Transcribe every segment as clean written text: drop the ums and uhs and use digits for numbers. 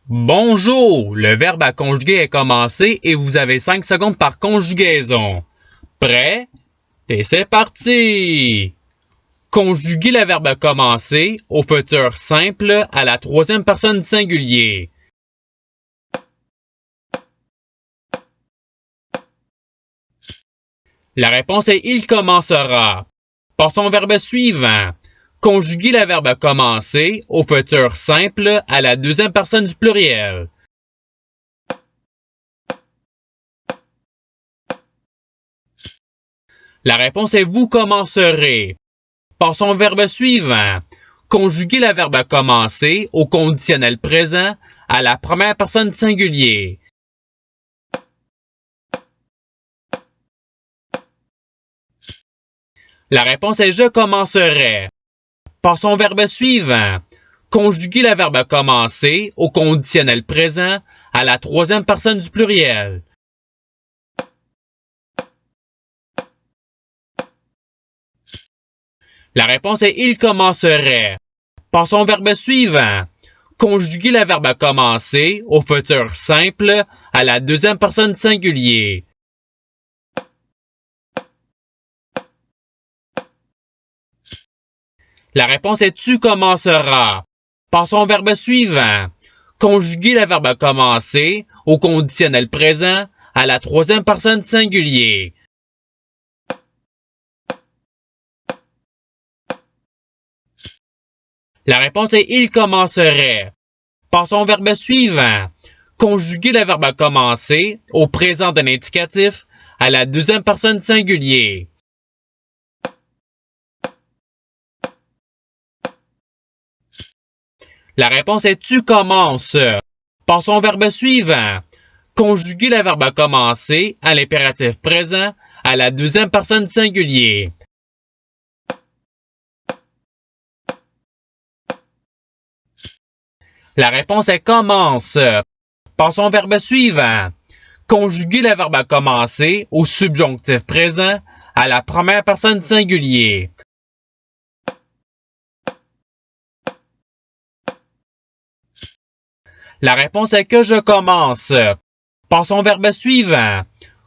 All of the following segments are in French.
Bonjour, le verbe à conjuguer est commencé et vous avez 5 secondes par conjugaison. Prêt? Et c'est parti! Conjuguez le verbe à commencer au futur simple à la troisième personne du singulier. La réponse est il commencera. Passons au verbe suivant. Conjuguez le verbe à commencer au futur simple à la deuxième personne du pluriel. La réponse est vous commencerez. Passons au verbe suivant. Conjuguez le verbe à commencer au conditionnel présent à la première personne du singulier. La réponse est je commencerai. Passons au verbe suivant. Conjuguez le verbe à commencer au conditionnel présent à la troisième personne du pluriel. La réponse est il commencerait. Passons au verbe suivant. Conjuguez le verbe à commencer au futur simple à la deuxième personne du singulier. La réponse est tu commenceras. Passons au verbe suivant. Conjuguez le verbe à commencer au conditionnel présent à la troisième personne du singulier. La réponse est il commencerait. Passons au verbe suivant. Conjuguez le verbe à commencer au présent d'un indicatif à la deuxième personne du singulier. La réponse est tu commences. Passons au verbe suivant. Conjuguez le verbe à commencer à l'impératif présent à la deuxième personne du singulier. La réponse est commence. Passons au verbe suivant. Conjuguez le verbe à commencer au subjonctif présent à la première personne du singulier. La réponse est que je commence. Passons au verbe suivant.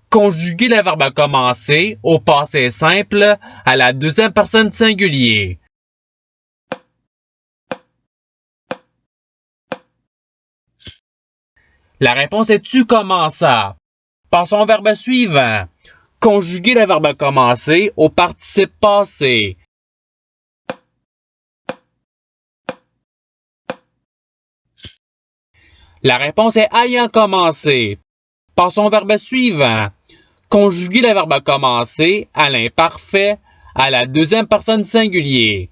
Conjuguez le verbe à commencer au passé simple à la deuxième personne du singulier. La réponse est tu commenças. Passons au verbe suivant. Conjuguez le verbe à commencer au participe passé. La réponse est ayant commencé. Passons au verbe suivant. Conjuguez le verbe à commencer à l'imparfait à la deuxième personne du singulier.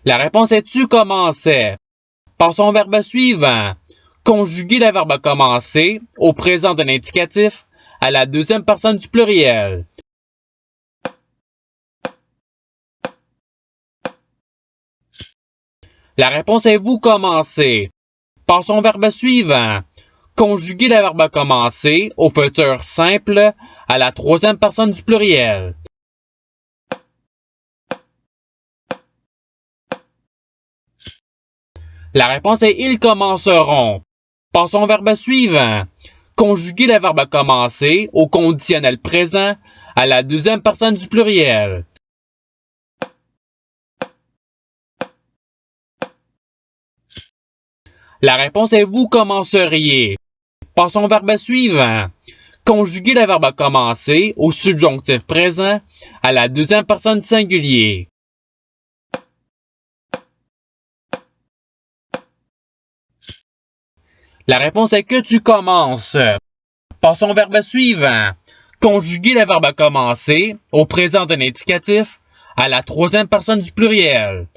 La réponse est tu commençais. Passons au verbe suivant. Conjuguez le verbe à commencer au présent d'un indicatif à la deuxième personne du pluriel. La réponse est vous commencez. Passons au verbe suivant. Conjuguez le verbe à commencer au futur simple à la troisième personne du pluriel. La réponse est ils commenceront. Passons au verbe suivant. Conjuguez le verbe à commencer au conditionnel présent à la deuxième personne du pluriel. La réponse est vous commenceriez. Passons au verbe suivant. Conjuguez le verbe à commencer au subjonctif présent à la deuxième personne du singulier. La réponse est que tu commences. Passons au verbe suivant. Conjuguez le verbe à commencer au présent d'un indicatif à la troisième personne du pluriel.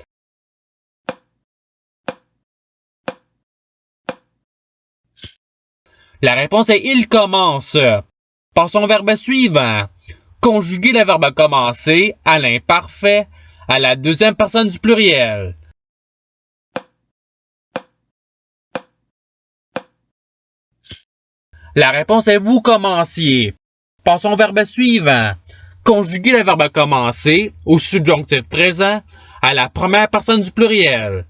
La réponse est il commence. Passons au verbe suivant. Conjuguez le verbe à commencer à l'imparfait à la deuxième personne du pluriel. La réponse est vous commenciez. Passons au verbe suivant. Conjuguez le verbe à commencer au subjonctif présent à la première personne du pluriel.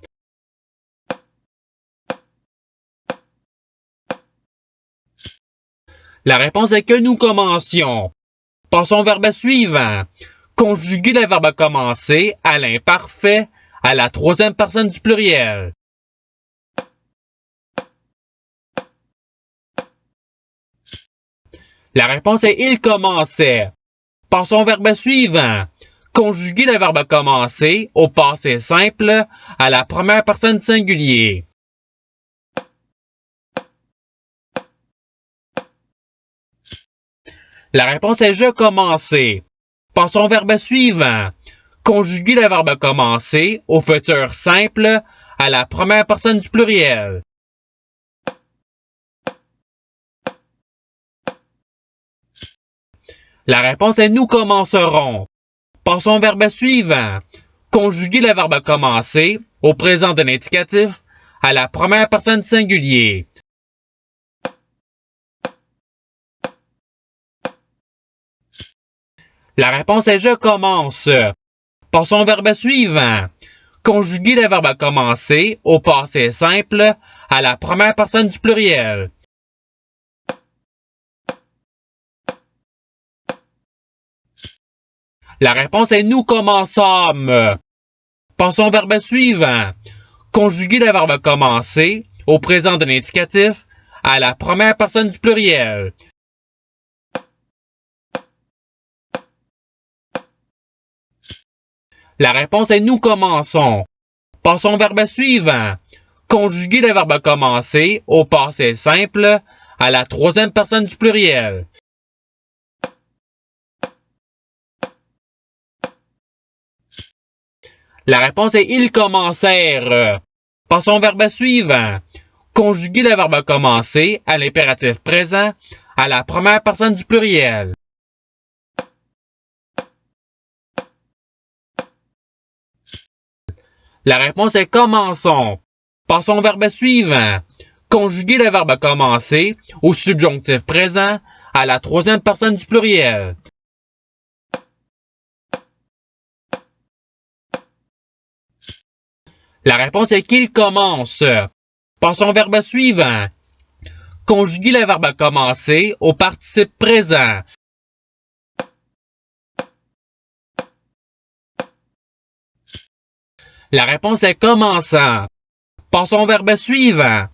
La réponse est que nous commencions. Passons au verbe suivant. Conjuguer le verbe commencer à l'imparfait à la troisième personne du pluriel. La réponse est il commençait. Passons au verbe suivant. Conjuguer le verbe commencer au passé simple à la première personne du singulier. La réponse est je commençais. Passons au verbe suivant. Conjuguer le verbe commencer au futur simple à la première personne du pluriel. La réponse est nous commencerons. Passons au verbe suivant. Conjuguer le verbe commencer au présent de l'indicatif à la première personne du singulier. La réponse est je commence. Passons au verbe suivant. Conjuguer le verbe commencer au passé simple à la première personne du pluriel. La réponse est nous commençâmes. Passons au verbe suivant. Conjuguer le verbe commencer au présent de l'indicatif à la première personne du pluriel. La réponse est nous commençons. Passons au verbe suivant. Conjuguer le verbe commencer au passé simple à la troisième personne du pluriel. La réponse est ils commencèrent. Passons au verbe suivant. Conjuguer le verbe commencer à l'impératif présent à la première personne du pluriel. La réponse est commençons. Passons au verbe suivant. Conjuguer le verbe commencer au subjonctif présent à la troisième personne du pluriel. La réponse est qu'il commence. Passons au verbe suivant. Conjuguer le verbe commencer au participe présent. La réponse est commençant. Passons au verbe suivant.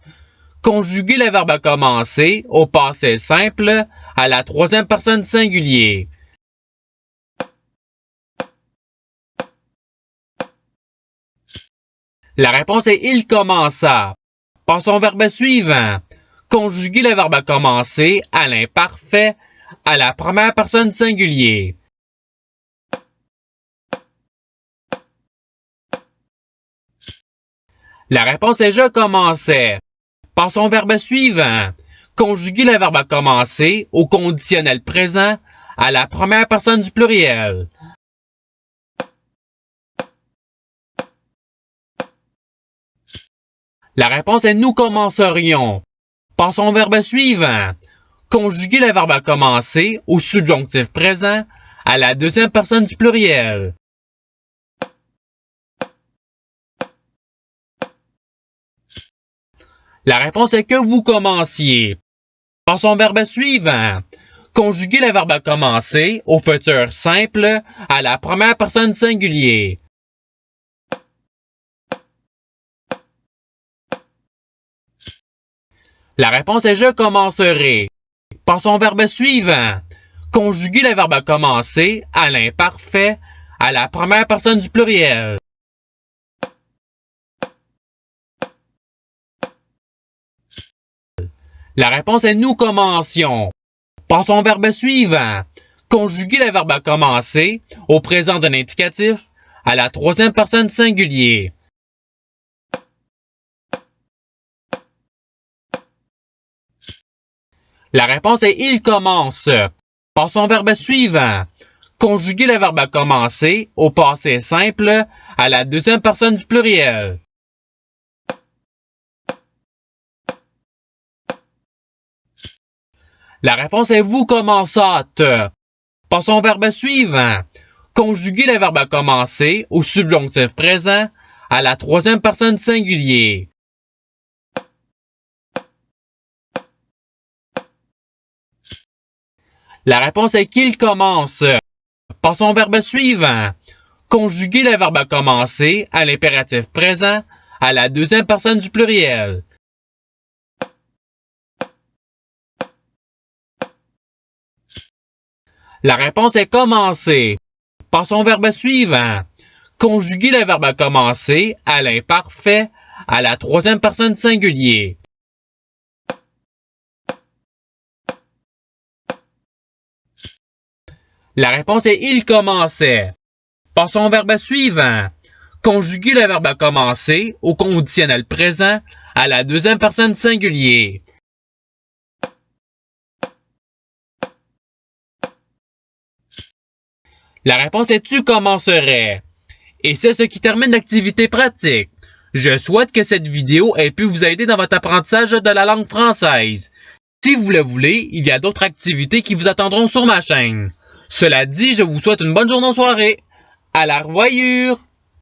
Conjuguer le verbe commencer au passé simple à la troisième personne du singulier. La réponse est il commença. Passons au verbe suivant. Conjuguer le verbe commencer à l'imparfait à la première personne du singulier. La réponse est je commençais. Passons au verbe suivant. Conjuguer le verbe commencer au conditionnel présent à la première personne du pluriel. La réponse est nous commencerions. Passons au verbe suivant. Conjuguer le verbe commencer au subjonctif présent à la deuxième personne du pluriel. La réponse est que vous commenciez. Passons au verbe suivant. Conjuguer le verbe commencer au futur simple à la première personne du singulier. La réponse est je commencerai. Passons au verbe suivant. Conjuguer le verbe commencer à l'imparfait à la première personne du pluriel. La réponse est nous commencions. Passons au verbe suivant. Conjuguer le verbe commencer au présent de l'indicatif à la troisième personne du singulier. La réponse est il commence. Passons au verbe suivant. Conjuguer le verbe commencer au passé simple à la deuxième personne du pluriel. La réponse est vous commençâtes. Passons au verbe suivant. Conjuguer le verbe commencer au subjonctif présent à la troisième personne du singulier. La réponse est qu'il commence. Passons au verbe suivant. Conjuguer le verbe commencer à l'impératif présent à la deuxième personne du pluriel. La réponse est commencer. Passons au verbe suivant. Conjuguer le verbe commencer à l'imparfait à la troisième personne du singulier. La réponse est il commençait. Passons au verbe suivant. Conjuguer le verbe commencer au conditionnel présent à la deuxième personne du singulier. La réponse est tu commencerais. Et c'est ce qui termine l'activité pratique. Je souhaite que cette vidéo ait pu vous aider dans votre apprentissage de la langue française. Si vous le voulez, il y a d'autres activités qui vous attendront sur ma chaîne. Cela dit, je vous souhaite une bonne journée en soirée. À la revoyure!